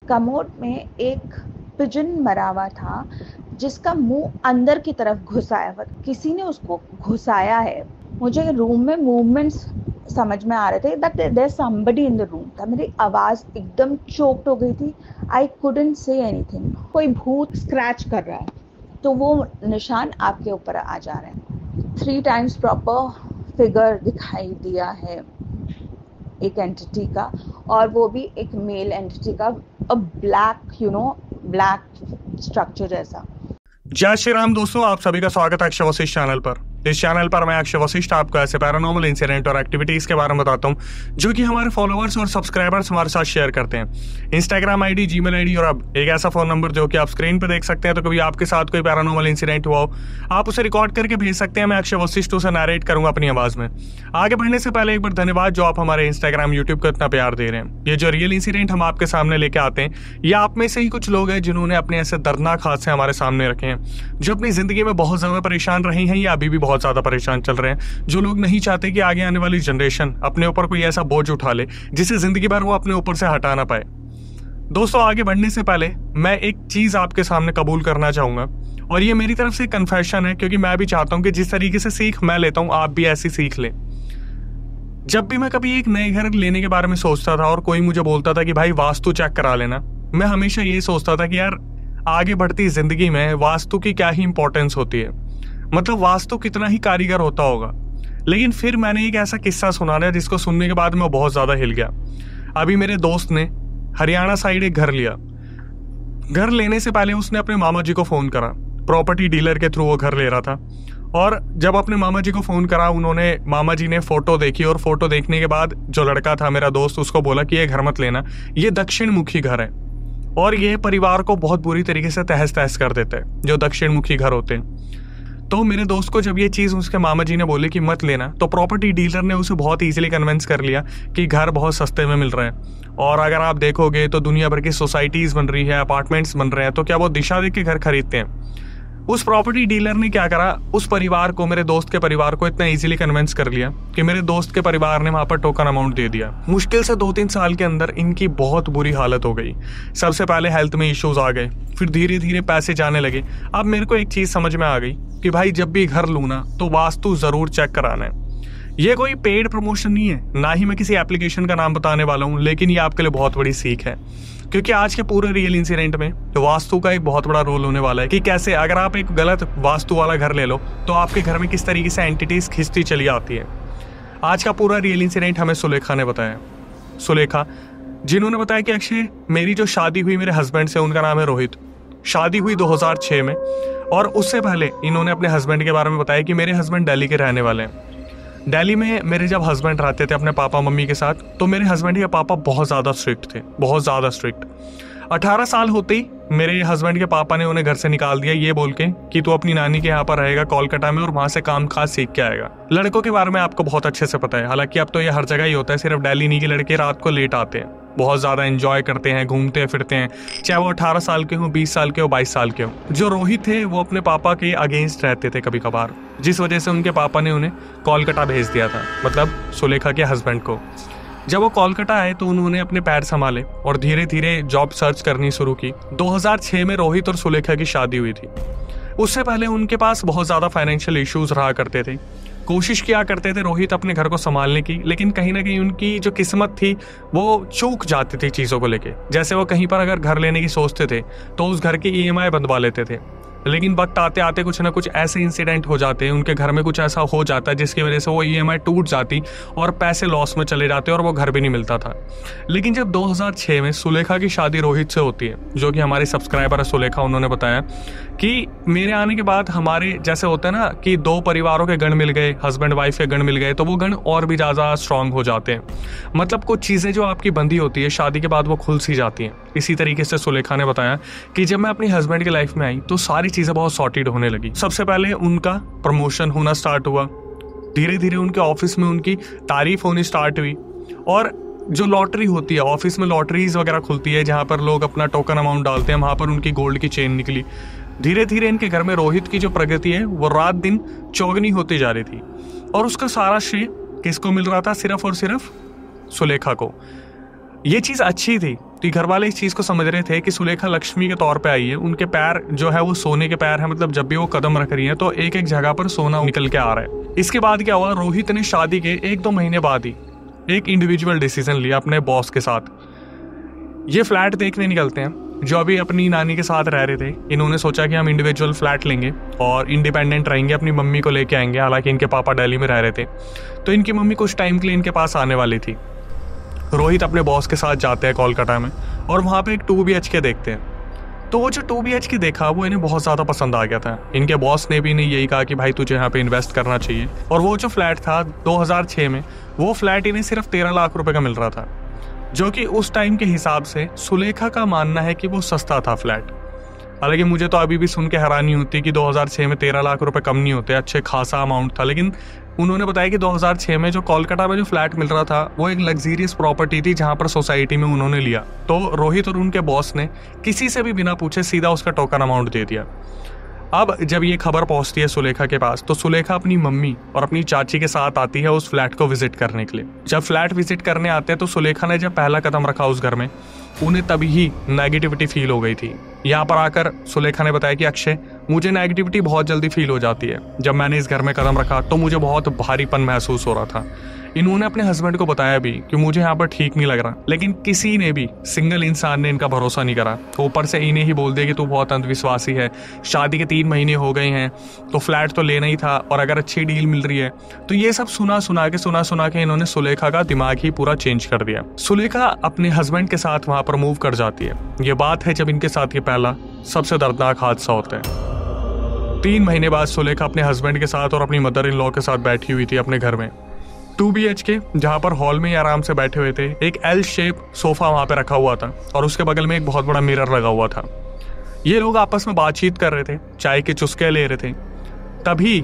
Commode में एक pigeon मरा हुआ था जिसका मुंह अंदर की तरफ घुसाया हुआ, किसी ने उसको घुसाया है। मुझे रूम में मूवमेंट्स समझ में आ रहे थे that there somebody in the room था। मेरी आवाज एकदम चोक्ड हो गई थी। I couldn't say anything. कोई भूत स्क्रैच कर रहा है तो वो निशान आपके ऊपर आ जा रहे हैं। 3 टाइम्स प्रॉपर फिगर दिखाई दिया है एक एंटिटी का, और वो भी एक मेल एंटिटी का, ब्लैक स्ट्रक्चर जैसा। जय श्री राम दोस्तों, आप सभी का स्वागत है अक्षय वशिष्ठ चैनल पर। इस चैनल पर मैं अक्षय वशिष्ठ आपको ऐसे पैरानॉर्मल इंसिडेंट और एक्टिविटीज के बारे में बताता हूँ जो कि हमारे फॉलोअर्स और सब्सक्राइबर्स हमारे साथ शेयर करते हैं। इंस्टाग्राम आईडी, जीमेल आईडी और अब एक ऐसा फोन नंबर जो कि आप स्क्रीन पे देख सकते हैं। तो कभी आपके साथ कोई पैरानॉर्मल इंसिडेंट हुआ हो, आप उसे रिकॉर्ड करके भेज सकते हैं। मैं अक्षय वशिष्ठ उसे नरेट करूंगा अपनी आवाज में। आगे बढ़ने से पहले एक बार धन्यवाद जो आप हमारे इंस्टाग्राम, यूट्यूब को इतना प्यार दे रहे हैं। ये जो रियल इंसिडेंट हम आपके सामने लेके आते हैं, ये आप में से ही कुछ लोग हैं जिन्होंने अपने ऐसे दर्दनाक हादसे हमारे सामने रखे हैं, जो अपनी जिंदगी में बहुत ज्यादा परेशान रही हैं या अभी भी बहुत ज्यादा परेशान चल रहे हैं, जो लोग नहीं चाहते कि आगे आने वाली जनरेशन अपने ऊपर कोई ऐसा बोझ उठा ले जिसे जिंदगी भर वो अपने ऊपर से हटा ना पाए। दोस्तों, आगे बढ़ने से पहले मैं एक चीज आपके सामने कबूल करना चाहूंगा, और ये मेरी तरफ से कन्फेशन है, क्योंकि मैं भी चाहता हूं कि जिस तरीके से सीख मैं लेता हूं, आप भी ऐसी सीख लें। जब भी मैं कभी एक नए घर लेने के बारे में सोचता था और कोई मुझे बोलता था कि भाई वास्तु चेक करा लेना, मैं हमेशा ये सोचता था कि यार आगे बढ़ती जिंदगी में वास्तु की क्या ही इंपॉर्टेंस होती है, मतलब वास्तु कितना ही कारीगर होता होगा। लेकिन फिर मैंने एक ऐसा किस्सा सुना है जिसको सुनने के बाद मैं बहुत ज्यादा हिल गया। अभी मेरे दोस्त ने हरियाणा साइड एक घर लिया। घर लेने से पहले उसने अपने मामा जी को फोन करा, प्रॉपर्टी डीलर के थ्रू वो घर ले रहा था। और जब अपने मामा जी को फोन करा, मामा जी ने फोटो देखी, और फोटो देखने के बाद जो लड़का था मेरा दोस्त, उसको बोला कि ये घर मत लेना, ये दक्षिण मुखी घर है और ये परिवार को बहुत बुरी तरीके से तहस तहस कर देता है, जो दक्षिण मुखी घर होते हैं। तो मेरे दोस्त को जब ये चीज उसके मामा जी ने बोली कि मत लेना, तो प्रॉपर्टी डीलर ने उसे बहुत इजीली कन्विंस कर लिया कि घर बहुत सस्ते में मिल रहे हैं। और अगर आप देखोगे तो दुनिया भर की सोसाइटीज बन रही है, अपार्टमेंट्स बन रहे हैं, तो क्या वो दिशा देख के घर खरीदते हैं? उस प्रॉपर्टी डीलर ने क्या करा, उस परिवार को, मेरे दोस्त के परिवार को इतना इजीली कन्विंस कर लिया कि मेरे दोस्त के परिवार ने वहां पर टोकन अमाउंट दे दिया। मुश्किल से 2-3 साल के अंदर इनकी बहुत बुरी हालत हो गई। सबसे पहले हेल्थ में इश्यूज आ गए, फिर धीरे धीरे पैसे जाने लगे। अब मेरे को एक चीज समझ में आ गई कि भाई जब भी घर लूँ ना, तो वास्तु जरूर चेक कराना है। ये कोई पेड प्रमोशन नहीं है, ना ही मैं किसी एप्लीकेशन का नाम बताने वाला हूँ, लेकिन ये आपके लिए बहुत बड़ी सीख है, क्योंकि आज के पूरे रियल इंसिडेंट में तो वास्तु का एक बहुत बड़ा रोल होने वाला है कि कैसे अगर आप एक गलत वास्तु वाला घर ले लो तो आपके घर में किस तरीके से एंटिटीज खिंचती चली आती है। आज का पूरा रियल इंसिडेंट हमें सुलेखा ने बताया। सुलेखा जिन्होंने बताया कि अक्षय, मेरी जो शादी हुई मेरे हस्बैंड से, उनका नाम है रोहित, शादी हुई 2006 में, और उससे पहले इन्होंने अपने हस्बैंड के बारे में बताया कि मेरे हस्बैंड दिल्ली के रहने वाले हैं। दिल्ली में मेरे जब हस्बैंड रहते थे अपने पापा मम्मी के साथ, तो मेरे हस्बैंड के पापा बहुत ज़्यादा स्ट्रिक्ट थे, बहुत ज़्यादा स्ट्रिक्ट। 18 साल होते ही मेरे हस्बैंड के पापा ने उन्हें घर से निकाल दिया, ये बोल के कि तू अपनी नानी के यहाँ पर रहेगा कोलकाता में और वहाँ से काम काज सीख के आएगा। लड़कों के बारे में आपको बहुत अच्छे से पता है, हालांकि अब तो ये हर जगह ही होता है, सिर्फ दिल्ली नहीं कि लड़के रात को लेट आते हैं, बहुत ज़्यादा एंजॉय करते हैं, घूमते फिरते हैं, चाहे वो 18 साल के हों, 20 साल के हो, 22 साल के हो। जो रोहित थे वो अपने पापा के अगेंस्ट रहते थे कभी कभार, जिस वजह से उनके पापा ने उन्हें कोलकाता भेज दिया था, मतलब सुलेखा के हस्बैंड को। जब वो कोलकाता आए तो उन्होंने अपने पैर संभाले और धीरे धीरे जॉब सर्च करनी शुरू की। 2006 में रोहित और सुलेखा की शादी हुई थी। उससे पहले उनके पास बहुत ज़्यादा फाइनेंशियल इश्यूज रहा करते थे। कोशिश किया करते थे रोहित अपने घर को संभालने की, लेकिन कहीं ना कहीं उनकी जो किस्मत थी वो चूक जाती थी चीज़ों को लेके। जैसे वो कहीं पर अगर घर लेने की सोचते थे तो उस घर की EMI बंधवा लेते थे, लेकिन वक्त आते आते कुछ ना कुछ ऐसे इंसिडेंट हो जाते हैं, उनके घर में कुछ ऐसा हो जाता है जिसकी वजह से वो EMI टूट जाती और पैसे लॉस में चले जाते और वो घर भी नहीं मिलता था। लेकिन जब 2006 में सुलेखा की शादी रोहित से होती है, जो कि हमारी सब्सक्राइबर है सुलेखा, उन्होंने बताया कि मेरे आने के बाद हमारे जैसे होता है ना कि 2 परिवारों के गण मिल गए, हस्बैंड वाइफ के गण मिल गए, तो वो गण और भी ज़्यादा स्ट्रांग हो जाते हैं। मतलब कुछ चीज़ें जो आपकी बंधी होती है शादी के बाद वो खुल सी जाती हैं। इसी तरीके से सुलेखा ने बताया कि जब मैं अपनी हस्बैंड की लाइफ में आई तो सारी चीज़ें बहुत सॉर्टेड होने लगी। सबसे पहले उनका प्रमोशन होना स्टार्ट हुआ, धीरे धीरे उनके ऑफिस में उनकी तारीफ होनी स्टार्ट हुई, और जो लॉटरी होती है, ऑफिस में लॉटरीज वगैरह खुलती है जहाँ पर लोग अपना टोकन अमाउंट डालते हैं, वहाँ पर उनकी गोल्ड की चेन निकली। धीरे धीरे इनके घर में रोहित की जो प्रगति है वो रात दिन चौगनी होती जा रही थी, और उसका सारा श्रेय किसको मिल रहा था? सिर्फ और सिर्फ सुलेखा को। ये चीज़ अच्छी थी तो घर वाले इस चीज को समझ रहे थे कि सुलेखा लक्ष्मी के तौर पे आई है, उनके पैर जो है वो सोने के पैर है, मतलब जब भी वो कदम रख रही है तो एक एक जगह पर सोना निकल के आ रहा है। इसके बाद क्या हुआ, रोहित ने शादी के 1-2 महीने बाद ही एक इंडिविजुअल डिसीजन लिया अपने बॉस के साथ। ये फ्लैट देखने निकलते हैं जो अभी अपनी नानी के साथ रह रहे थे। इन्होंने सोचा कि हम इंडिविजुअल फ्लैट लेंगे और इंडिपेंडेंट रहेंगे, अपनी मम्मी को लेके आएंगे। हालांकि इनके पापा दिल्ली में रह रहे थे, तो इनकी मम्मी कुछ टाइम के लिए इनके पास आने वाली थी। रोहित अपने बॉस के साथ जाते हैं कोलकाता में और वहाँ पे एक 2 BHK देखते हैं। तो वो जो 2 BHK देखा वो इन्हें बहुत ज़्यादा पसंद आ गया था। इनके बॉस ने भी इन्हें यही कहा कि भाई तुझे यहाँ पे इन्वेस्ट करना चाहिए। और वो जो फ्लैट था 2006 में, वो फ्लैट इन्हें सिर्फ 13 लाख रुपए का मिल रहा था, जो कि उस टाइम के हिसाब से सुलेखा का मानना है कि वो सस्ता था फ्लैट। हालांकि मुझे तो अभी भी सुन के हैरानी होती कि 2006 में 13 लाख रुपए कम नहीं होते, अच्छे खासा अमाउंट था। लेकिन उन्होंने बताया कि 2006 में जो कोलकाता में जो फ्लैट मिल रहा था वो एक लग्जरियस प्रॉपर्टी थी जहां पर सोसाइटी में उन्होंने लिया। तो रोहित और उनके बॉस ने किसी से भी बिना पूछे सीधा उसका टोकन अमाउंट दे दिया। अब जब ये खबर पहुंचती है सुलेखा के पास, तो सुलेखा अपनी मम्मी और अपनी चाची के साथ आती है उस फ्लैट को विजिट करने के लिए। जब फ्लैट विजिट करने आते हैं तो सुलेखा ने जब पहला कदम रखा उस घर में, उन्हें तभी ही नेगेटिविटी फील हो गई थी। यहाँ पर आकर सुलेखा ने बताया कि अक्षय, मुझे नेगेटिविटी बहुत जल्दी फील हो जाती है। जब मैंने इस घर में कदम रखा तो मुझे बहुत भारीपन महसूस हो रहा था। इन्होंने अपने हस्बैंड को बताया भी कि मुझे यहाँ पर ठीक नहीं लग रहा, लेकिन किसी ने भी, सिंगल इंसान ने इनका भरोसा नहीं करा। ऊपर से इन्हें ही बोल दिया कि तू बहुत अंधविश्वासी है, शादी के 3 महीने हो गए हैं तो फ्लैट तो लेना ही था, और अगर अच्छी डील मिल रही है तो ये सब सुना सुना के इन्होंने सुलेखा का दिमाग ही पूरा चेंज कर दिया। सुलेखा अपने हस्बैंड के साथ वहां पर मूव कर जाती है। ये बात है जब इनके साथ ये पहला सबसे दर्दनाक हादसा होता है। 3 महीने बाद सुलेखा अपने हस्बैंड के साथ और अपनी मदर इन लॉ के साथ बैठी हुई थी अपने घर में 2 BHK, जहां पर हॉल में ही आराम से बैठे हुए थे। एक L शेप सोफा वहां पे रखा हुआ था और उसके बगल में एक बहुत बड़ा मिरर लगा हुआ था। ये लोग आपस में बातचीत कर रहे थे, चाय के चुस्के ले रहे थे। तभी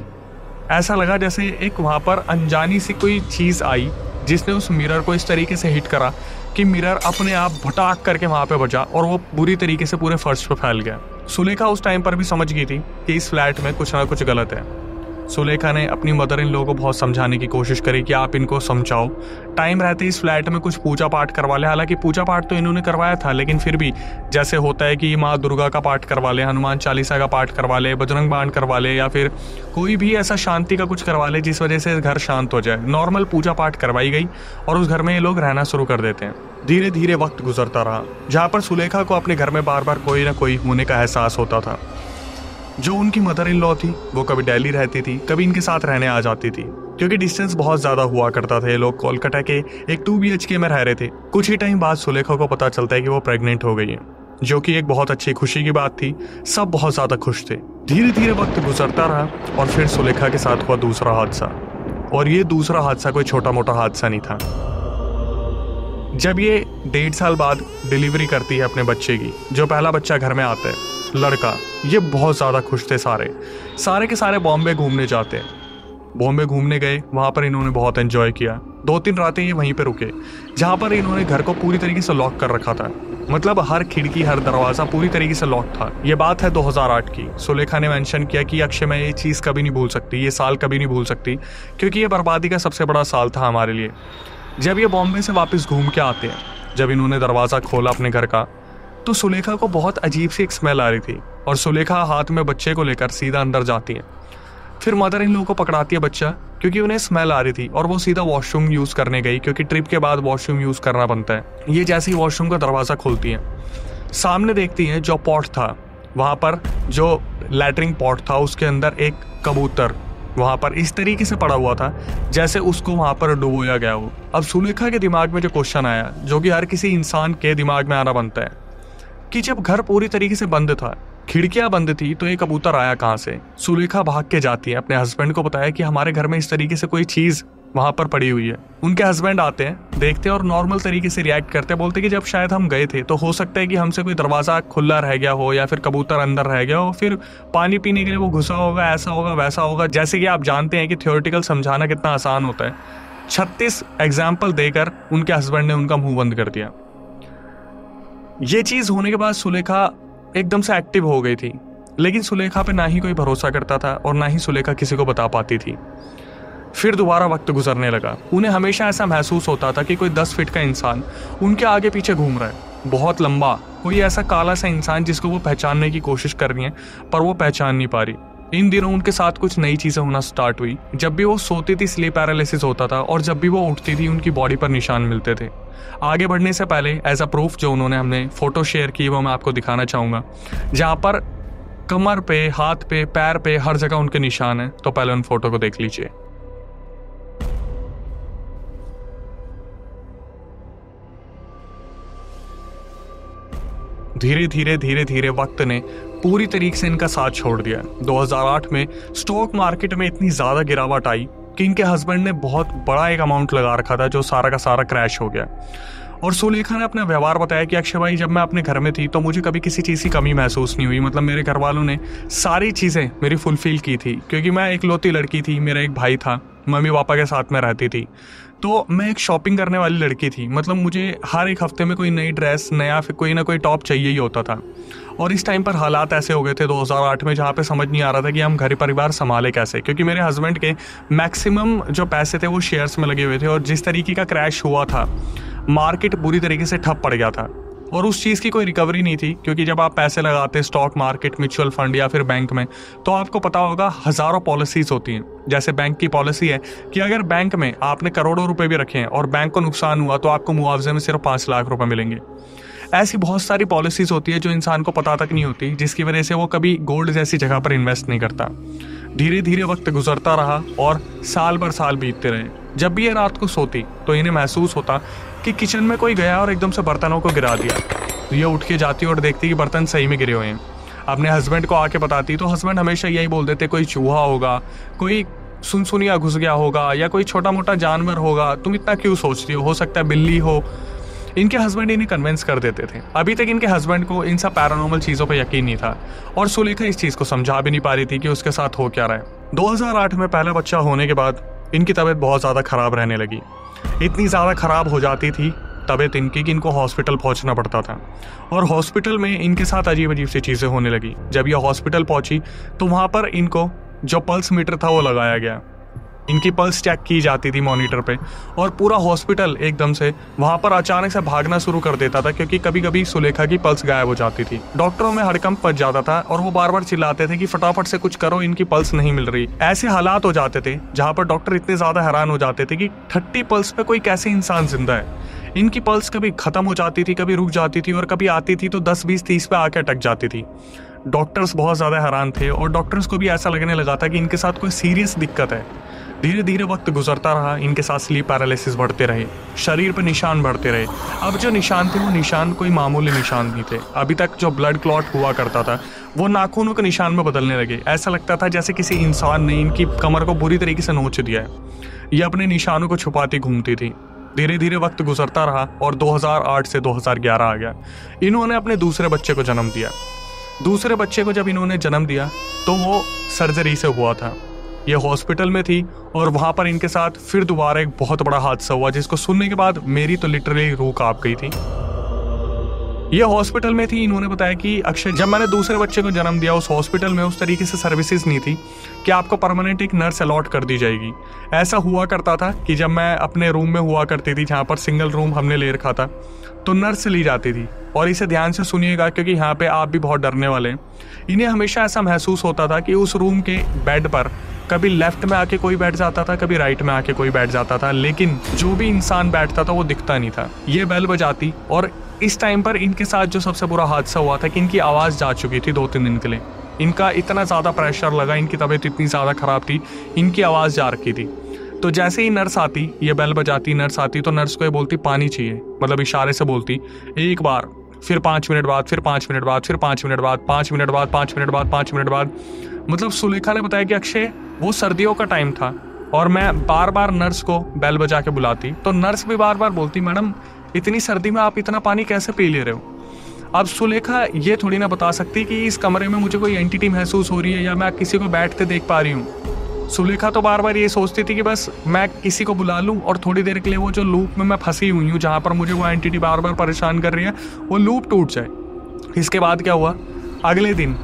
ऐसा लगा जैसे एक वहां पर अनजानी सी कोई चीज आई जिसने उस मिरर को इस तरीके से हिट करा कि मिरर अपने आप भटाक करके वहां पे बजा और वो बुरी तरीके से पूरे फर्श पे फैल गया। सुलेखा उस टाइम पर भी समझ गई थी कि इस फ्लैट में कुछ ना कुछ गलत है। सुलेखा ने अपनी मदर इन लोगों को बहुत समझाने की कोशिश करी कि आप इनको समझाओ, टाइम रहते इस फ्लैट में कुछ पूजा पाठ करवा ले। हालांकि पूजा पाठ तो इन्होंने करवाया था, लेकिन फिर भी जैसे होता है कि माँ दुर्गा का पाठ करवा ले, हनुमान चालीसा का पाठ करवा ले, बजरंग बाण करवा ले, या फिर कोई भी ऐसा शांति का कुछ करवा ले जिस वजह से घर शांत हो जाए। नॉर्मल पूजा पाठ करवाई गई और उस घर में ये लोग रहना शुरू कर देते हैं। धीरे धीरे वक्त गुजरता रहा, जहाँ पर सुलेखा को अपने घर में बार बार कोई ना कोई होने का एहसास होता था। जो उनकी मदर इन लॉ थी वो कभी दिल्ली रहती थी, कभी इनके साथ रहने आ जाती थी, क्योंकि डिस्टेंस बहुत ज्यादा हुआ करता था। ये लोग कोलकाता के एक 2 BHK में रह रहे थे। कुछ ही टाइम बाद सुलेखा को पता चलता है कि वो प्रेग्नेंट हो गई है, जो कि एक बहुत अच्छी खुशी की बात थी। सब बहुत ज्यादा खुश थे। धीरे धीरे वक्त गुजरता रहा और फिर सुलेखा के साथ हुआ दूसरा हादसा, और ये दूसरा हादसा कोई छोटा मोटा हादसा नहीं था। जब ये 1.5 साल बाद डिलीवरी करती है अपने बच्चे की, जो पहला बच्चा घर में आता है, लड़का, ये बहुत ज़्यादा खुश थे। सारे के सारे बॉम्बे घूमने जाते हैं। बॉम्बे घूमने गए, वहाँ पर इन्होंने बहुत एंजॉय किया। 2-3 रातें ये वहीं पे रुके, जहाँ पर इन्होंने घर को पूरी तरीके से लॉक कर रखा था। मतलब हर खिड़की, हर दरवाज़ा पूरी तरीके से लॉक था। ये बात है 2008 की। सुलेखा ने मेंशन किया कि अक्षय, मैं ये चीज़ कभी नहीं भूल सकती, ये साल कभी नहीं भूल सकती, क्योंकि ये बर्बादी का सबसे बड़ा साल था हमारे लिए। जब ये बॉम्बे से वापस घूम के आते हैं, जब इन्होंने दरवाज़ा खोला अपने घर का, तो सुलेखा को बहुत अजीब सी एक स्मेल आ रही थी और सुलेखा हाथ में बच्चे को लेकर सीधा अंदर जाती है। फिर मदर इन लोगों को पकड़ाती है बच्चा, क्योंकि उन्हें स्मेल आ रही थी, और वो सीधा वॉशरूम यूज़ करने गई, क्योंकि ट्रिप के बाद वॉशरूम यूज़ करना बनता है। ये जैसे ही वॉशरूम का दरवाज़ा खोलती है, सामने देखती हैं जो पॉट था, वहाँ पर जो लैटरिन पॉट था उसके अंदर एक कबूतर वहाँ पर इस तरीके से पड़ा हुआ था जैसे उसको वहाँ पर डुबोया गया हो। अब सुलेखा के दिमाग में जो क्वेश्चन आया, जो कि हर किसी इंसान के दिमाग में आना बनता है, कि जब घर पूरी तरीके से बंद था, खिड़कियां बंद थी, तो ये कबूतर आया कहाँ से? सुलेखा भाग के जाती है, अपने हस्बैंड को बताया कि हमारे घर में इस तरीके से कोई चीज वहां पर पड़ी हुई है। उनके हस्बैंड आते हैं, देखते हैं और नॉर्मल तरीके से रिएक्ट करते हैं। बोलते कि जब शायद हम गए थे तो हो सकता है कि हमसे कोई दरवाजा खुला रह गया हो, या फिर कबूतर अंदर रह गया हो, फिर पानी पीने के लिए वो घुसा होगा, ऐसा होगा वैसा होगा। जैसे कि आप जानते हैं कि थ्योरेटिकल समझाना कितना आसान होता है। 36 एग्जाम्पल देकर उनके हस्बैंड ने उनका मुंह बंद कर दिया। ये चीज होने के बाद सुलेखा एकदम से एक्टिव हो गई थी, लेकिन सुलेखा पे ना ही कोई भरोसा करता था और ना ही सुलेखा किसी को बता पाती थी। फिर दोबारा वक्त गुजरने लगा। उन्हें हमेशा ऐसा महसूस होता था कि कोई 10 फीट का इंसान उनके आगे पीछे घूम रहा है। बहुत लंबा, कोई ऐसा काला सा इंसान जिसको वो पहचानने की कोशिश कर रही है पर वो पहचान नहीं पा रही। इन दिनों उनके साथ कुछ नई चीजें होना स्टार्ट हुई। जब भी वो सोती थी स्लीप पैरालिसिस होता था और जब भी वो उठती थी उनकी बॉडी पर निशान मिलते थे। आगे बढ़ने से पहले एज अ प्रूफ जो उन्होंने हमने फोटो शेयर की वो मैं आपको दिखाना चाहूंगा, जहाँ पर कमर पे, हाथ पे, पैर पे, हर जगह उनके निशान है। तो पहले उन फोटो को देख लीजिए। धीरे धीरे वक्त ने पूरी तरीके से इनका साथ छोड़ दिया। 2008 में स्टॉक मार्केट में इतनी ज्यादा गिरावट आई कि इनके हस्बैंड ने बहुत बड़ा एक अमाउंट लगा रखा था जो सारा का सारा क्रैश हो गया। और सुलेखा ने अपना व्यवहार बताया कि अक्षय भाई, जब मैं अपने घर में थी तो मुझे कभी किसी चीज़ की कमी महसूस नहीं हुई। मतलब मेरे घर वालों ने सारी चीज़ें मेरी फुलफिल की थी, क्योंकि मैं इकलौती लड़की थी, मेरा एक भाई था, मम्मी पापा के साथ में रहती थी, तो मैं एक शॉपिंग करने वाली लड़की थी। मतलब मुझे हर एक हफ्ते में कोई नई ड्रेस, नया फिर कोई ना कोई टॉप चाहिए ही होता था। और इस टाइम पर हालात ऐसे हो गए थे 2008 में, जहाँ पे समझ नहीं आ रहा था कि हम घर परिवार संभाले कैसे, क्योंकि मेरे हस्बैंड के मैक्सिमम जो पैसे थे वो शेयर्स में लगे हुए थे। और जिस तरीके का क्रैश हुआ था, मार्केट पूरी तरीके से ठप पड़ गया था और उस चीज़ की कोई रिकवरी नहीं थी। क्योंकि जब आप पैसे लगाते स्टॉक मार्केट, म्यूचुअल फंड या फिर बैंक में, तो आपको पता होगा हज़ारों पॉलिसीज होती हैं। जैसे बैंक की पॉलिसी है कि अगर बैंक में आपने करोड़ों रुपए भी रखे हैं और बैंक को नुकसान हुआ तो आपको मुआवजे में सिर्फ 5 लाख रुपए मिलेंगे। ऐसी बहुत सारी पॉलिसीज होती है जो इंसान को पता तक नहीं होती, जिसकी वजह से वो कभी गोल्ड जैसी जगह पर इन्वेस्ट नहीं करता। धीरे धीरे वक्त गुजरता रहा और साल भर साल बीतते रहे। जब भी ये रात को सोती तो इन्हें महसूस होता कि किचन में कोई गया और एकदम से बर्तनों को गिरा दिया। तो ये उठ के जाती और देखती कि बर्तन सही में गिरे हुए हैं। अपने हस्बैंड को आके बताती तो हस्बैंड हमेशा यही बोल देते, कोई चूहा होगा, कोई सुनसुनिया घुस गया होगा या कोई छोटा मोटा जानवर होगा, तुम इतना क्यों सोचती हो सकता है बिल्ली हो। इनके हस्बैंड इन्हें कन्विंस कर देते थे। अभी तक इनके हस्बैंड को इन सब पैरानॉर्मल चीज़ों पर यकीन नहीं था और सुलेखा इस चीज़ को समझा भी नहीं पा रही थी कि उसके साथ हो क्या रहा है। 2008 में पहला बच्चा होने के बाद इनकी तबीयत बहुत ज़्यादा ख़राब रहने लगी। इतनी ज़्यादा ख़राब हो जाती थी तबीयत इनकी कि इनको हॉस्पिटल पहुंचना पड़ता था। और हॉस्पिटल में इनके साथ अजीब अजीब सी चीज़ें होने लगी। जब ये हॉस्पिटल पहुंची तो वहाँ पर इनको जो पल्स मीटर था वो लगाया गया। इनकी पल्स चेक की जाती थी मॉनिटर पे और पूरा हॉस्पिटल एकदम से वहाँ पर अचानक से भागना शुरू कर देता था, क्योंकि कभी कभी सुलेखा की पल्स गायब हो जाती थी। डॉक्टरों में हड़कंप मच जाता था और वो बार बार चिल्लाते थे कि फटाफट से कुछ करो, इनकी पल्स नहीं मिल रही। ऐसे हालात हो जाते थे जहाँ पर डॉक्टर इतने ज्यादा हैरान हो जाते थे कि 30 पल्स पे कोई कैसे इंसान जिंदा है। इनकी पल्स कभी खत्म हो जाती थी, कभी रुक जाती थी और कभी आती थी तो 10, 20, 30 पे आके अटक जाती थी। डॉक्टर्स बहुत ज्यादा हैरान थे और डॉक्टर्स को भी ऐसा लगने लगा था कि इनके साथ कोई सीरियस दिक्कत है। धीरे धीरे वक्त गुजरता रहा, इनके साथ स्लीप पैरालिसिस बढ़ते रहे, शरीर पर निशान बढ़ते रहे। अब जो निशान थे वो निशान कोई मामूली निशान नहीं थे। अभी तक जो ब्लड क्लॉट हुआ करता था वो नाखूनों के निशान में बदलने लगे। ऐसा लगता था जैसे किसी इंसान ने इनकी कमर को बुरी तरीके से नोच दिया है। ये अपने निशानों को छुपाती घूमती थी। धीरे धीरे वक्त गुजरता रहा और 2008 से 2011 आ गया। इन्होंने अपने दूसरे बच्चे को जन्म दिया। दूसरे बच्चे को जब इन्होंने जन्म दिया तो वो सर्जरी से हुआ था। ये हॉस्पिटल में थी और वहाँ पर इनके साथ फिर दोबारा एक बहुत बड़ा हादसा हुआ, जिसको सुनने के बाद मेरी तो लिटरली रूह कांप गई थी। ये हॉस्पिटल में थी। इन्होंने बताया कि अक्षय, जब मैंने दूसरे बच्चे को जन्म दिया उस हॉस्पिटल में उस तरीके से सर्विसेज नहीं थी कि आपको परमानेंट एक नर्स अलॉट कर दी जाएगी। ऐसा हुआ करता था कि जब मैं अपने रूम में हुआ करती थी, जहाँ पर सिंगल रूम हमने ले रखा था, तो नर्स ली जाती थी। और इसे ध्यान से सुनिएगा क्योंकि यहाँ पे आप भी बहुत डरने वाले हैं। इन्हें हमेशा ऐसा महसूस होता था कि उस रूम के बेड पर कभी लेफ्ट में आके कोई बैठ जाता था, कभी राइट में आके कोई बैठ जाता था, लेकिन जो भी इंसान बैठता था वो दिखता नहीं था। ये बेल बजाती और इस टाइम पर इनके साथ जो सबसे बुरा हादसा हुआ था कि इनकी आवाज़ जा चुकी थी 2-3 दिन के लिए। इनका इतना ज़्यादा प्रेशर लगा, इनकी तबीयत इतनी ज़्यादा ख़राब थी, इनकी आवाज़ जा रखी थी। तो जैसे ही नर्स आती, ये बेल बजाती, नर्स आती तो नर्स को ये बोलती पानी चाहिए, मतलब इशारे से बोलती एक बार, फिर 5 मिनट बाद, फिर 5 मिनट बाद, फिर 5 मिनट बाद, 5 मिनट बाद, 5 मिनट बाद, 5 मिनट बाद। मतलब सुलेखा ने बताया कि अक्षय, वो सर्दियों का टाइम था और मैं बार बार नर्स को बेल बजा के बुलाती तो नर्स भी बार बार बोलती, मैडम इतनी सर्दी में आप इतना पानी कैसे पी ले रहे हो। अब सुलेखा ये थोड़ी ना बता सकती कि इस कमरे में मुझे कोई एंटिटी महसूस हो रही है या मैं किसी को बैठते देख पा रही हूँ। सुलेखा तो बार बार ये सोचती थी कि बस मैं किसी को बुला लूँ और थोड़ी देर के लिए वो जो लूप में मैं फंसी हुई हूँ, जहाँ पर मुझे वो एंटिटी बार बार परेशान कर रही है, वो लूप टूट जाए। इसके बाद क्या हुआ, अगले दिन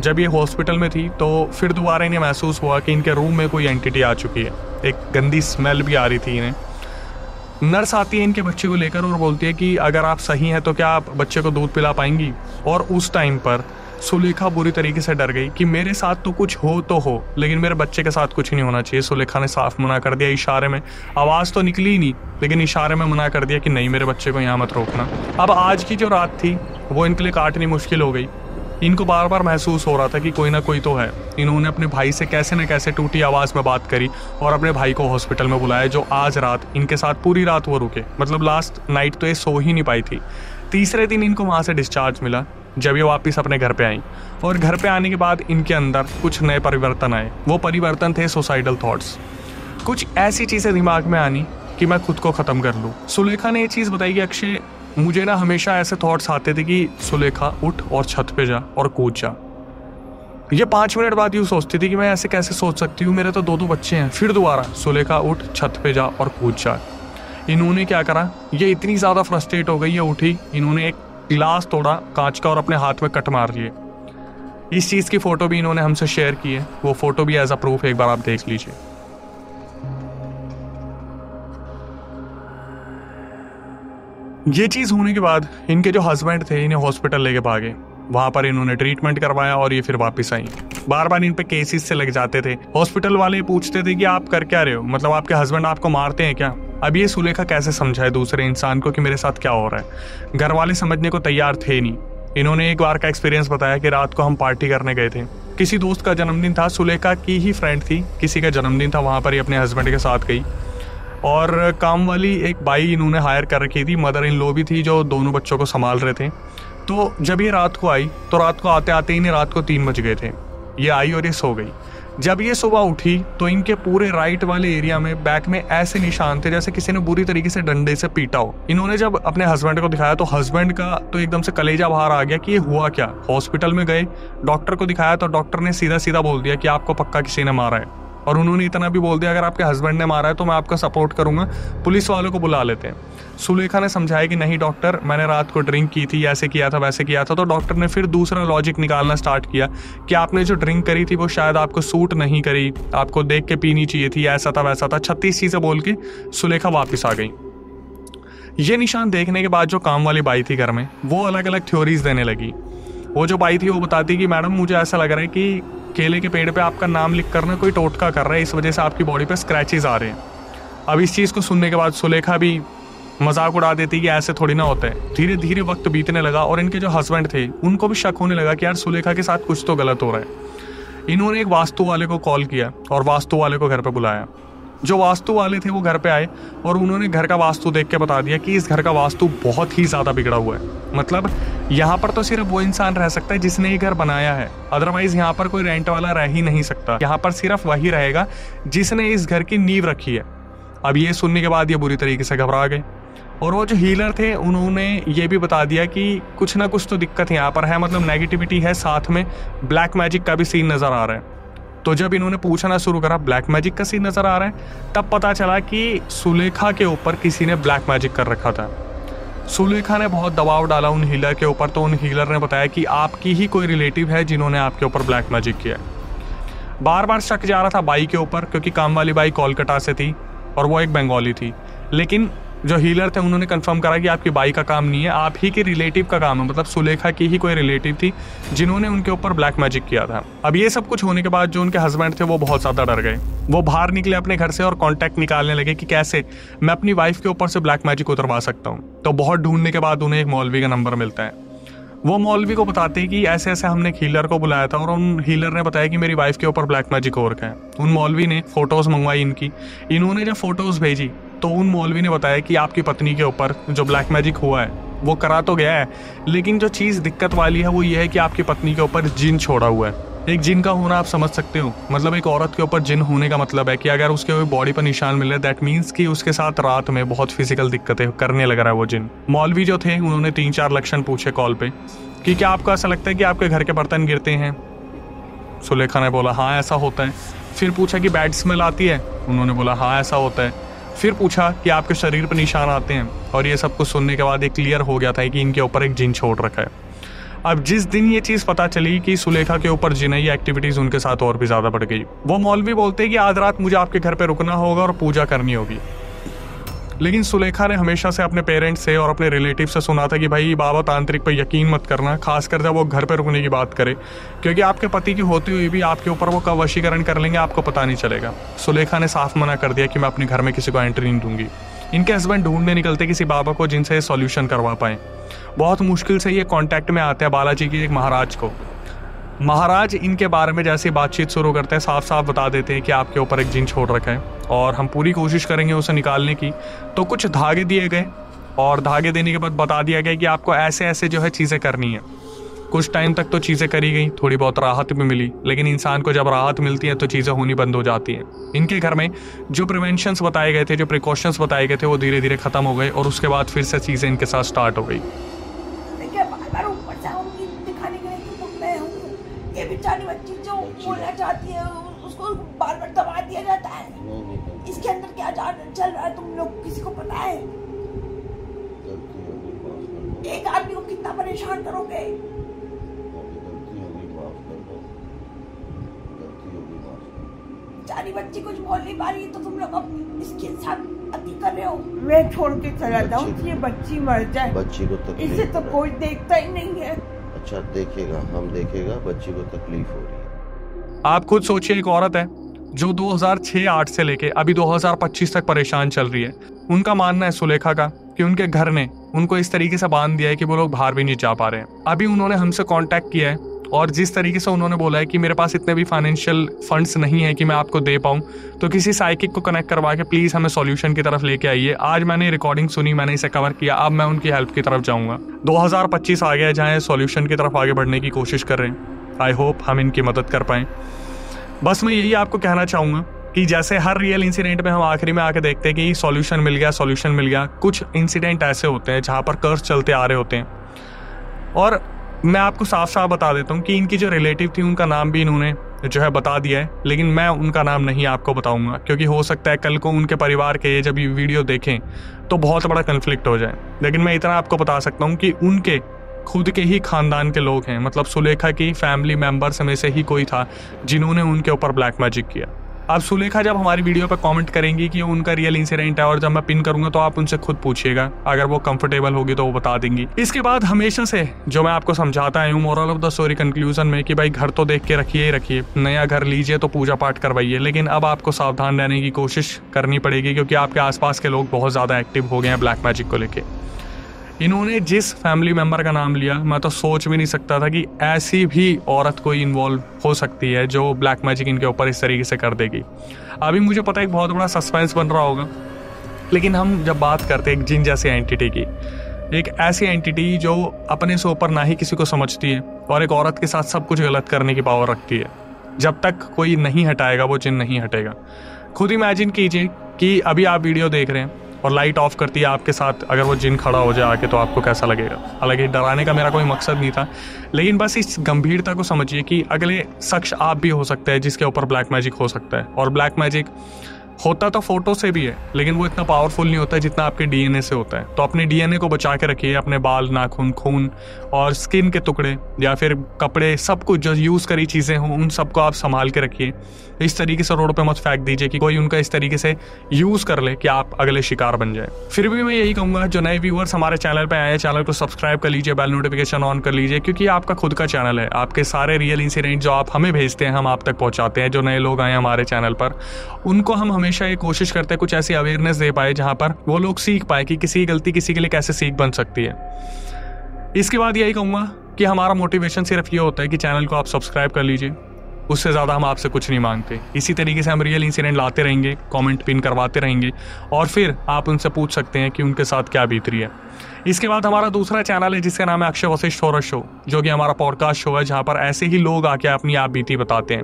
जब ये हॉस्पिटल में थी तो फिर दोबारा इन्हें महसूस हुआ कि इनके रूम में कोई एंटिटी आ चुकी है। एक गंदी स्मेल भी आ रही थी इन्हें। नर्स आती है इनके बच्चे को लेकर और बोलती है कि अगर आप सही हैं तो क्या आप बच्चे को दूध पिला पाएंगी। और उस टाइम पर सुलेखा बुरी तरीके से डर गई कि मेरे साथ तो कुछ हो तो हो, लेकिन मेरे बच्चे के साथ कुछ नहीं होना चाहिए। सुलेखा ने साफ मना कर दिया, इशारे में, आवाज़ तो निकली ही नहीं लेकिन इशारे में मना कर दिया कि नहीं, मेरे बच्चे को यहाँ मत रोकना। अब आज की जो रात थी वो इनके लिए काटनी मुश्किल हो गई। इनको बार बार महसूस हो रहा था कि कोई ना कोई तो है। इन्होंने अपने भाई से कैसे न कैसे टूटी आवाज़ में बात करी और अपने भाई को हॉस्पिटल में बुलाया, जो आज रात इनके साथ पूरी रात वो रुके। मतलब लास्ट नाइट तो ये सो ही नहीं पाई थी। तीसरे दिन इनको वहाँ से डिस्चार्ज मिला जब ये वापस अपने घर पे आई। और घर पे आने के बाद इनके अंदर कुछ नए परिवर्तन आए। वो परिवर्तन थे सुसाइडल थॉट्स। कुछ ऐसी चीज़ें दिमाग में आनी कि मैं खुद को ख़त्म कर लूँ। सुलेखा ने ये चीज़ बताई कि अक्षय, मुझे ना हमेशा ऐसे थॉट्स आते थे कि सुलेखा उठ और छत पे जा और कूद जा। ये 5 मिनट बाद यूँ सोचती थी कि मैं ऐसे कैसे सोच सकती हूँ, मेरे तो 2 बच्चे हैं। फिर दोबारा सुलेखा उठ, छत पे जा और कूद जा। इन्होंने क्या करा, ये इतनी ज़्यादा फ्रस्ट्रेट हो गई, ये उठी, इन्होंने एक गिलास तोड़ा कांच का और अपने हाथ में कट मार लिए। इस चीज़ की फ़ोटो भी इन्होंने हमसे शेयर की है, वो फ़ोटो भी एज अ प्रूफ एक बार आप देख लीजिए। ये चीज़ होने के बाद इनके जो हस्बैंड थे इन्हें हॉस्पिटल लेके भागे। वहाँ पर इन्होंने ट्रीटमेंट करवाया और ये फिर वापस आई। बार बार इन पे केसेस से लग जाते थे। हॉस्पिटल वाले पूछते थे कि आप कर क्या रहे हो, मतलब आपके हस्बैंड आपको मारते हैं क्या। अब ये सुलेखा कैसे समझाए दूसरे इंसान को कि मेरे साथ क्या हो रहा है। घर वाले समझने को तैयार थे नहीं। इन्होंने एक बार का एक्सपीरियंस बताया कि रात को हम पार्टी करने गए थे, किसी दोस्त का जन्मदिन था, सुलेखा की ही फ्रेंड थी, किसी का जन्मदिन था, वहाँ पर ही अपने हस्बैंड के साथ गई। और काम वाली एक बाई इन्होंने हायर कर रखी थी, मदर इन लॉ भी थी, जो दोनों बच्चों को संभाल रहे थे। तो जब ये रात को आई तो रात को आते आते इन्हें रात को 3 बज गए थे। ये आई और ये सो गई। जब ये सुबह उठी तो इनके पूरे राइट वाले एरिया में बैक में ऐसे निशान थे जैसे किसी ने बुरी तरीके से डंडे से पीटा हो। इन्होंने जब अपने हस्बैंड को दिखाया तो हस्बैंड का तो एकदम से कलेजा बाहर आ गया कि ये हुआ क्या। हॉस्पिटल में गए, डॉक्टर को दिखाया तो डॉक्टर ने सीधा सीधा बोल दिया कि आपको पक्का किसी ने मारा है। और उन्होंने इतना भी बोल दिया अगर आपके हस्बैंड ने मारा है तो मैं आपका सपोर्ट करूंगा, पुलिस वालों को बुला लेते हैं। सुलेखा ने समझाया कि नहीं डॉक्टर, मैंने रात को ड्रिंक की थी, ऐसे किया था वैसे किया था। तो डॉक्टर ने फिर दूसरा लॉजिक निकालना स्टार्ट किया कि आपने जो ड्रिंक करी थी वो शायद आपको सूट नहीं करी, आपको देख के पीनी चाहिए थी, ऐसा था वैसा था। 36 चीज़ें बोल के सुलेखा वापस आ गई। ये निशान देखने के बाद जो काम वाली बाई थी घर में, वो अलग अलग थ्योरीज देने लगी। वो जो बाई थी वो बताती कि मैडम मुझे ऐसा लग रहा है कि केले के पेड़ पे आपका नाम लिख कर ना कोई टोटका कर रहा है, इस वजह से आपकी बॉडी पे स्क्रैचेस आ रहे हैं। अब इस चीज़ को सुनने के बाद सुलेखा भी मजाक उड़ा देती कि ऐसे थोड़ी ना होता है। धीरे धीरे वक्त बीतने लगा और इनके जो हस्बैंड थे उनको भी शक होने लगा कि यार सुलेखा के साथ कुछ तो गलत हो रहा है। इन्होंने एक वास्तु वाले को कॉल किया और वास्तु वाले को घर पे बुलाया। जो वास्तु वाले थे वो घर पे आए और उन्होंने घर का वास्तु देख के बता दिया कि इस घर का वास्तु बहुत ही ज़्यादा बिगड़ा हुआ है। मतलब यहाँ पर तो सिर्फ वो इंसान रह सकता है जिसने ये घर बनाया है, अदरवाइज यहाँ पर कोई रेंट वाला रह ही नहीं सकता। यहाँ पर सिर्फ वही रहेगा जिसने इस घर की नींव रखी है। अब ये सुनने के बाद ये बुरी तरीके से घबरा गए और वो जो हीलर थे उन्होंने ये भी बता दिया कि कुछ ना कुछ तो दिक्कत यहाँ पर है, मतलब नेगेटिविटी है, साथ में ब्लैक मैजिक का भी सीन नज़र आ रहा है। तो जब इन्होंने पूछना शुरू करा ब्लैक मैजिक का सीन नज़र आ रहा है, तब पता चला कि सुलेखा के ऊपर किसी ने ब्लैक मैजिक कर रखा था। सुलेखा ने बहुत दबाव डाला उन हीलर के ऊपर, तो उन हीलर ने बताया कि आपकी ही कोई रिलेटिव है जिन्होंने आपके ऊपर ब्लैक मैजिक किया है। बार बार शक जा रहा था बाई के ऊपर, क्योंकि काम वाली बाई कोलकाता से थी और वो एक बंगाली थी। लेकिन जो हीलर थे उन्होंने कंफर्म करा कि आपकी बाई का काम नहीं है, आप ही के रिलेटिव का काम है, मतलब सुलेखा की ही कोई रिलेटिव थी जिन्होंने उनके ऊपर ब्लैक मैजिक किया था। अब ये सब कुछ होने के बाद जो उनके हस्बैंड थे वो बहुत ज़्यादा डर गए। वो बाहर निकले अपने घर से और कॉन्टैक्ट निकालने लगे कि कैसे मैं अपनी वाइफ के ऊपर से ब्लैक मैजिक उतरवा सकता हूँ। तो बहुत ढूंढने के बाद उन्हें एक मौलवी का नंबर मिलता है। वो मौलवी को बताते हैं कि ऐसे ऐसे हमने एक हीलर को बुलाया था और उन हीलर ने बताया कि मेरी वाइफ के ऊपर ब्लैक मैजिक हो रखा है। उन मौलवी ने फ़ोटोज़ मंगवाई इनकी। इन्होंने जब फ़ोटोज़ भेजी तो उन मौलवी ने बताया कि आपकी पत्नी के ऊपर जो ब्लैक मैजिक हुआ है वो करा तो गया है, लेकिन जो चीज़ दिक्कत वाली है वो ये है कि आपकी पत्नी के ऊपर जिन छोड़ा हुआ है। एक जिन का होना आप समझ सकते हो, मतलब एक औरत के ऊपर जिन होने का मतलब है कि अगर उसके बॉडी पर निशान मिल रहे हैं, दैट मीन्स कि उसके साथ रात में बहुत फिजिकल दिक्कतें करने लग रहा है वो जिन। मौलवी जो थे उन्होंने 3-4 लक्षण पूछे कॉल पे कि क्या आपको ऐसा लगता है कि आपके घर के बर्तन गिरते हैं। सुलेखा ने बोला हाँ ऐसा होता है। फिर पूछा कि बैड स्मेल आती है, उन्होंने बोला हाँ ऐसा होता है। फिर पूछा कि आपके शरीर पर निशान आते हैं, और ये सब कुछ सुनने के बाद ये क्लियर हो गया था कि इनके ऊपर एक जिन छोड़ रखा है। अब जिस दिन ये चीज़ पता चली कि सुलेखा के ऊपर जिन है, ये एक्टिविटीज़ उनके साथ और भी ज़्यादा बढ़ गई। वो मौलवी बोलते हैं कि आज रात मुझे आपके घर पे रुकना होगा और पूजा करनी होगी। लेकिन सुलेखा ने हमेशा से अपने पेरेंट्स से और अपने रिलेटिव से सुना था कि भाई बाबा तांत्रिक पर यकीन मत करना, खासकर जब वो घर पर रुकने की बात करे, क्योंकि आपके पति की होते हुए भी आपके ऊपर वो कब वशीकरण कर लेंगे आपको पता नहीं चलेगा। सुलेखा ने साफ मना कर दिया कि मैं अपने घर में किसी को एंट्री नहीं दूंगी। इनके हस्बैंड ढूंढने निकलते किसी बाबा को जिनसे सॉल्यूशन करवा पाए। बहुत मुश्किल से ये कांटेक्ट में आते हैं बालाजी की एक महाराज को। महाराज इनके बारे में जैसे बातचीत शुरू करते हैं साफ साफ बता देते हैं कि आपके ऊपर एक जिन छोड़ रखा है और हम पूरी कोशिश करेंगे उसे निकालने की। तो कुछ धागे दिए गए और धागे देने के बाद बता दिया गया कि आपको ऐसे ऐसे जो है चीज़ें करनी है। कुछ टाइम तक तो चीज़ें करी गई, थोड़ी बहुत राहत भी मिली, लेकिन इंसान को जब राहत मिलती है तो चीज़ें होनी बंद हो जाती हैं। इनके घर में जो प्रिवेंशंस बताए गए थे, जो प्रिकॉशंस बताए गए थे, वो धीरे धीरे खत्म हो गए और उसके बाद फिर से चीज़ें इनके साथ स्टार्ट हो गई। ये बेचारी बच्ची जो बोलना चाहती है उसको बार बार दबा दिया जाता है। इसके अंदर क्या चल रहा है तुम लोग किसी को पता है? एक आदमी को कितना परेशान करोगे? बेचारी बच्ची कुछ बोल नहीं पा रही है तो तुम लोग अपनी इसके साथ अति कर रहे हो। मैं छोड़ के चला जाऊँ ये बच्ची मर जाए, बच्ची को इसे तो कोई देखता ही नहीं है। अच्छा देखेगा, हम देखेगा, बच्ची को तकलीफ हो रही है। आप खुद सोचिए, एक औरत है जो 2006-8 से लेके अभी 2025 तक परेशान चल रही है। उनका मानना है सुलेखा का कि उनके घर ने उनको इस तरीके से बांध दिया है कि वो लोग बाहर भी नहीं जा पा रहे हैं। अभी उन्होंने हमसे कांटेक्ट किया है और जिस तरीके से उन्होंने बोला है कि मेरे पास इतने भी फाइनेंशियल फंड्स नहीं है कि मैं आपको दे पाऊँ, तो किसी साइकिक को कनेक्ट करवा के प्लीज़ हमें सॉल्यूशन की तरफ लेके आइए। आज मैंने रिकॉर्डिंग सुनी, मैंने इसे कवर किया, अब मैं उनकी हेल्प की तरफ जाऊँगा। 2025 आ गया जहाँ सॉल्यूशन की तरफ आगे बढ़ने की कोशिश कर रहे हैं। आई होप हम इनकी मदद कर पाएँ। बस मैं यही आपको कहना चाहूँगा कि जैसे हर रियल इंसिडेंट में हम आखिरी में आके देखते हैं कि सॉल्यूशन मिल गया, सॉल्यूशन मिल गया, कुछ इंसिडेंट ऐसे होते हैं जहाँ पर कर्स चलते आ रहे होते हैं। और मैं आपको साफ साफ बता देता हूँ कि इनकी जो रिलेटिव थी उनका नाम भी इन्होंने जो है बता दिया है, लेकिन मैं उनका नाम नहीं आपको बताऊंगा क्योंकि हो सकता है कल को उनके परिवार के जब ये वीडियो देखें तो बहुत बड़ा कन्फ्लिक्ट हो जाए। लेकिन मैं इतना आपको बता सकता हूँ कि उनके खुद के ही खानदान के लोग हैं, मतलब सुलेखा की फैमिली मेंबर्स में से ही कोई था जिन्होंने उनके ऊपर ब्लैक मैजिक किया। अब सुलेखा जब हमारी वीडियो पर कमेंट करेंगी कि उनका रियल इंसिडेंट है और जब मैं पिन करूंगा तो आप उनसे खुद पूछिएगा, अगर वो कंफर्टेबल होगी तो वो बता देंगी। इसके बाद हमेशा से जो मैं आपको समझाता हूँ moral of the story conclusion में कि भाई घर तो देख के रखिए ही रखिए, नया घर लीजिए तो पूजा पाठ करवाइए, लेकिन अब आपको सावधान रहने की कोशिश करनी पड़ेगी क्योंकि आपके आसपास के लोग बहुत ज़्यादा एक्टिव हो गए हैं ब्लैक मैजिक को लेके। इन्होंने जिस फैमिली मेंबर का नाम लिया मैं तो सोच भी नहीं सकता था कि ऐसी भी औरत कोई इन्वॉल्व हो सकती है जो ब्लैक मैजिक इनके ऊपर इस तरीके से कर देगी। अभी मुझे पता है एक बहुत बड़ा सस्पेंस बन रहा होगा, लेकिन हम जब बात करते हैं एक जिन जैसी एंटिटी की, एक ऐसी एंटिटी जो अपने से ऊपर ना ही किसी को समझती है और एक औरत के साथ सब कुछ गलत करने की पावर रखती है, जब तक कोई नहीं हटाएगा वो जिन नहीं हटेगा। खुद इमेजिन कीजिए कि अभी आप वीडियो देख रहे हैं और लाइट ऑफ करती है आपके साथ, अगर वो जिन खड़ा हो जाए आके तो आपको कैसा लगेगा। हालांकि डराने का मेरा कोई मकसद नहीं था, लेकिन बस इस गंभीरता को समझिए कि अगले शख्स आप भी हो सकते हैं जिसके ऊपर ब्लैक मैजिक हो सकता है। और ब्लैक मैजिक होता तो फोटो से भी है, लेकिन वो इतना पावरफुल नहीं होता जितना आपके डीएनए से होता है। तो अपने डीएनए को बचा के रखिए, अपने बाल, नाखून, खून और स्किन के टुकड़े या फिर कपड़े, सब कुछ जो यूज़ करी चीज़ें हों उन सबको आप संभाल के रखिए। इस तरीके से रोड पे मत फेंक दीजिए कि कोई उनका इस तरीके से यूज़ कर ले कि आप अगले शिकार बन जाए। फिर भी मैं यही कहूँगा जो नए व्यूअर्स हमारे चैनल पर आए हैं, चैनल को सब्सक्राइब कर लीजिए, बेल नोटिफिकेशन ऑन कर लीजिए, क्योंकि आपका खुद का चैनल है। आपके सारे रियल इंसिडेंट जो आप हमें भेजते हैं हम आप तक पहुँचाते हैं। जो नए लोग आए हमारे चैनल पर उनको हम हमेशा ये कोशिश करते हैं कुछ ऐसी अवेयरनेस दे पाए जहाँ पर वो लोग सीख पाए कि किसी गलती किसी के लिए कैसे सीख बन सकती है। इसके बाद यही कहूँगा कि हमारा मोटिवेशन सिर्फ ये होता है कि चैनल को आप सब्सक्राइब कर लीजिए, उससे ज़्यादा हम आपसे कुछ नहीं मांगते। इसी तरीके से हम रियल इंसिडेंट लाते रहेंगे, कमेंट पिन करवाते रहेंगे और फिर आप उनसे पूछ सकते हैं कि उनके साथ क्या बीत रही है। इसके बाद हमारा दूसरा चैनल है जिसका नाम है अक्षय वशिष्ठ हॉरर शो, जो कि हमारा पॉडकास्ट शो है जहाँ पर ऐसे ही लोग आके अपनी आप बीती बताते हैं।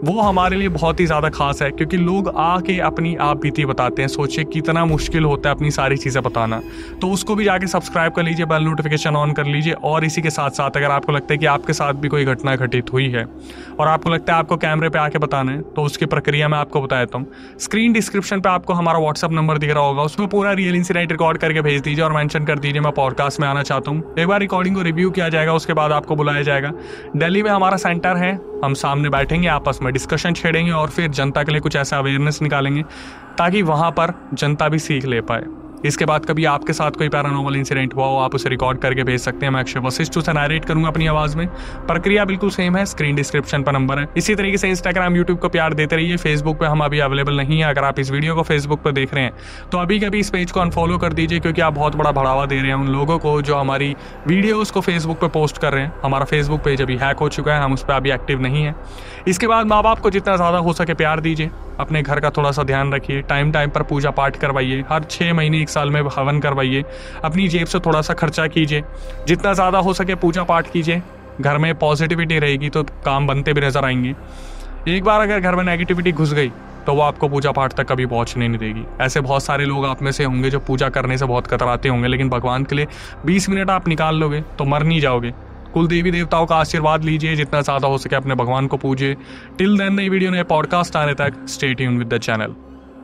वो हमारे लिए बहुत ही ज़्यादा खास है क्योंकि लोग आके अपनी आप बीती बताते हैं। सोचिए कितना मुश्किल होता है अपनी सारी चीज़ें बताना। तो उसको भी जाके सब्सक्राइब कर लीजिए, बेल नोटिफिकेशन ऑन कर लीजिए। और इसी के साथ साथ अगर आपको लगता है कि आपके साथ भी कोई घटना घटित हुई है और आपको लगता है आपको कैमरे पे आके बताना है, तो उसकी प्रक्रिया मैं आपको बता देता हूँ। स्क्रीन डिस्क्रिप्शन पे आपको हमारा व्हाट्सअप नंबर दिख रहा होगा, उसमें पूरा रियल इंसिडेंट रिकॉर्ड करके भेज दीजिए और मेंशन कर दीजिए मैं पॉडकास्ट में आना चाहता हूँ। एक बार रिकॉर्डिंग को रिव्यू किया जाएगा, उसके बाद आपको बुलाया जाएगा। दिल्ली में हमारा सेंटर है, हम सामने बैठेंगे, आपस में डिस्कशन छेड़ेंगे और फिर जनता के लिए कुछ ऐसा अवेयरनेस निकालेंगे ताकि वहाँ पर जनता भी सीख ले पाए। इसके बाद कभी आपके साथ कोई पैरानॉर्मल इंसिडेंट हुआ हो, आप उसे रिकॉर्ड करके भेज सकते हैं। मैं अक्षय वशिष्ठ उसे नरेट करूंगा अपनी आवाज में। प्रक्रिया बिल्कुल सेम है, स्क्रीन डिस्क्रिप्शन पर नंबर है। इसी तरीके से इंस्टाग्राम, यूट्यूब को प्यार देते रहिए। फेसबुक पे हम अभी अवेलेबल नहीं है। अगर आप इस वीडियो को फेसबुक पर देख रहे हैं तो अभी कभी इस पेज को अनफॉलो कर दीजिए, क्योंकि आप बहुत बड़ा बढ़ावा दे रहे हैं उन लोगों को जो हमारी वीडियोस को फेसबुक पे पोस्ट कर रहे हैं। हमारा फेसबुक पेज अभी हैक हो चुका है, हम उस पर अभी एक्टिव नहीं है। इसके बाद माँ बाप को जितना ज़्यादा हो सके प्यार दीजिए। अपने घर का थोड़ा सा ध्यान रखिए। टाइम टाइम पर पूजा पाठ करवाइए। हर 6 महीने 1 साल में हवन करवाइए। अपनी जेब से थोड़ा सा खर्चा कीजिए। जितना ज़्यादा हो सके पूजा पाठ कीजिए। घर में पॉजिटिविटी रहेगी तो काम बनते भी नजर आएंगे। एक बार अगर घर में नेगेटिविटी घुस गई तो वो आपको पूजा पाठ तक कभी पहुंचने नहीं देगी। ऐसे बहुत सारे लोग आप में से होंगे जो पूजा करने से बहुत कतराते होंगे, लेकिन भगवान के लिए 20 मिनट आप निकाल लोगे तो मर नहीं जाओगे। कुल देवी देवताओं का आशीर्वाद लीजिए, जितना ज़्यादा हो सके अपने भगवान को पूजिए। टिल देन, नई वीडियो नए पॉडकास्ट आने तक stay tuned with the channel.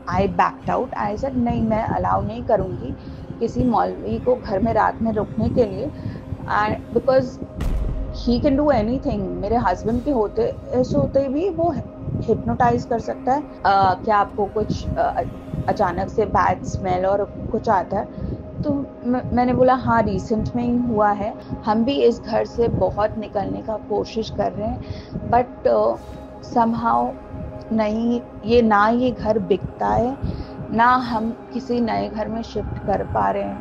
I backed out. I said नहीं, मैं अलाउ नहीं करूँगी किसी मौलवी को घर में रात में रुकने के लिए, and because he can do anything. मेरे हस्बैंड के होते भी वो हिप्नोटाइज कर सकता है। क्या आपको कुछ अचानक से बैड स्मेल और कुछ आता है? तो मैंने बोला हाँ, रिसेंट में ही हुआ है। हम भी इस घर से बहुत निकलने का कोशिश कर रहे हैं, बट समहाउ नहीं, ये घर बिकता है, ना हम किसी नए घर में शिफ्ट कर पा रहे हैं।